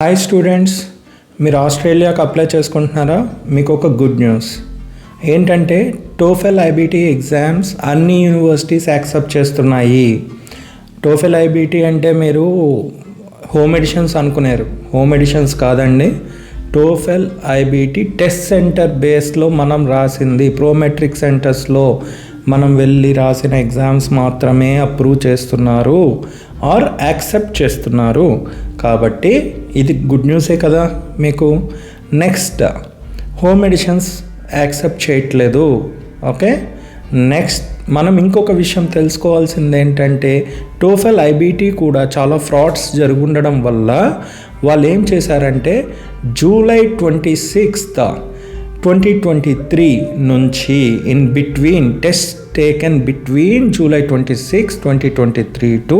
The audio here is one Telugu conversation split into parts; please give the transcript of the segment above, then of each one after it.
హాయ్ స్టూడెంట్స్, మీరు ఆస్ట్రేలియాకి అప్లై చేసుకుంటున్నారా? మీకు ఒక గుడ్ న్యూస్ ఏంటంటే టోఫెల్ ఐబీటీ ఎగ్జామ్స్ అన్ని యూనివర్సిటీస్ యాక్సెప్ట్ చేస్తున్నాయి. టోఫెల్ ఐబీటీ అంటే మీరు హోమ్ ఎడిషన్స్ అనుకున్నారు. హోమ్ ఎడిషన్స్ కాదండి. టోఫెల్ ఐబీటీ టెస్ట్ సెంటర్ బేస్లో మనం రాసింది, ప్రోమెట్రిక్ సెంటర్స్లో మనం వెళ్ళి రాసిన ఎగ్జామ్స్ మాత్రమే అప్రూవ్ చేస్తున్నారు ఆర్ యాక్సెప్ట్ చేస్తున్నారు. కాబట్టి ఇది గుడ్ న్యూసే కదా మీకు. నెక్స్ట్, హోమ్ ఎడిషన్స్ యాక్సెప్ట్ చేయట్లేదు. ఓకే, నెక్స్ట్ మనం ఇంకొక విషయం తెలుసుకోవాల్సింది ఏంటంటే టోఫెల్ ఐబీటీ కూడా చాలా ఫ్రాడ్స్ జరుగుండడం వల్ల వాళ్ళు ఏం చేశారంటే జూలై 26, 2023 నుంచి in between test taken between July 26, 2023 to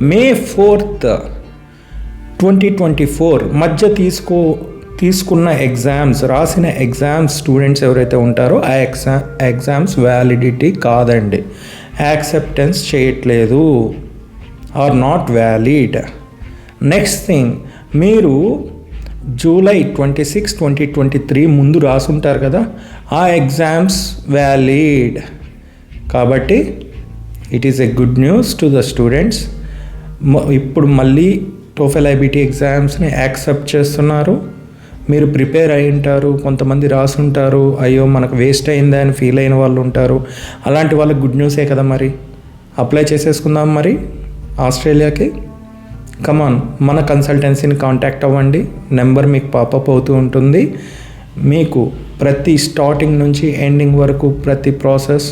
May 4th, 2024 మధ్య తీసుకున్న ఎగ్జామ్స్, రాసిన ఎగ్జామ్స్ స్టూడెంట్స్ ఎవరైతే ఉంటారో ఆ ఎగ్జామ్స్ వ్యాలిడిటీ కాదండి, యాక్సెప్టెన్స్ చేయట్లేదు or not valid. Next thing, మీరు జూలై 26, 2023 ముందు రాసుంటారు కదా, ఆ ఎగ్జామ్స్ వ్యాలిడ్. కాబట్టి it is a good news to the students. ఇప్పుడు మళ్ళీ టోఫెల్ ఐబీటీ ఎగ్జామ్స్ని యాక్సెప్ట్ చేస్తున్నారు. మీరు ప్రిపేర్ అయి ఉంటారు, కొంతమంది రాసుంటారు, అయ్యో మనకు వేస్ట్ అయిందా అని ఫీల్ అయిన వాళ్ళు ఉంటారు. అలాంటి వాళ్ళకి గుడ్ న్యూసే కదా. మరి అప్లై చేసేసుకుందాం మరి ఆస్ట్రేలియాకి. కమాన్, మన కన్సల్టెన్సీని కాంటాక్ట్ అవ్వండి. నెంబర్ మీకు పాపప్ అవుతూ ఉంటుంది. మీకు ప్రతి స్టార్టింగ్ నుంచి ఎండింగ్ వరకు ప్రతి ప్రాసెస్,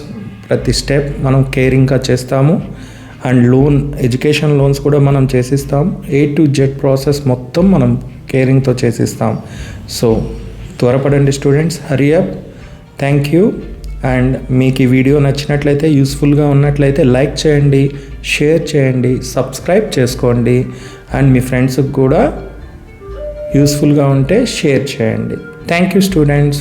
ప్రతి స్టెప్ మనం కేరింగ్గా చేస్తాము. అండ్ ఎడ్యుకేషన్ లోన్స్ కూడా మనం చేసిస్తాం. A to Z ప్రాసెస్ మొత్తం మనం కేరింగ్తో చేసిస్తాం. సో త్వరపడండి students, hurry up. Thank you. And మీకు ఈ వీడియో నచ్చినట్లయితే, యూస్ఫుల్గా ఉన్నట్లయితే లైక్ చేయండి, షేర్ చేయండి, సబ్స్క్రైబ్ చేసుకోండి. అండ్ మీ ఫ్రెండ్స్కి కూడా యూస్ఫుల్గా ఉంటే షేర్ చేయండి. Thank you students.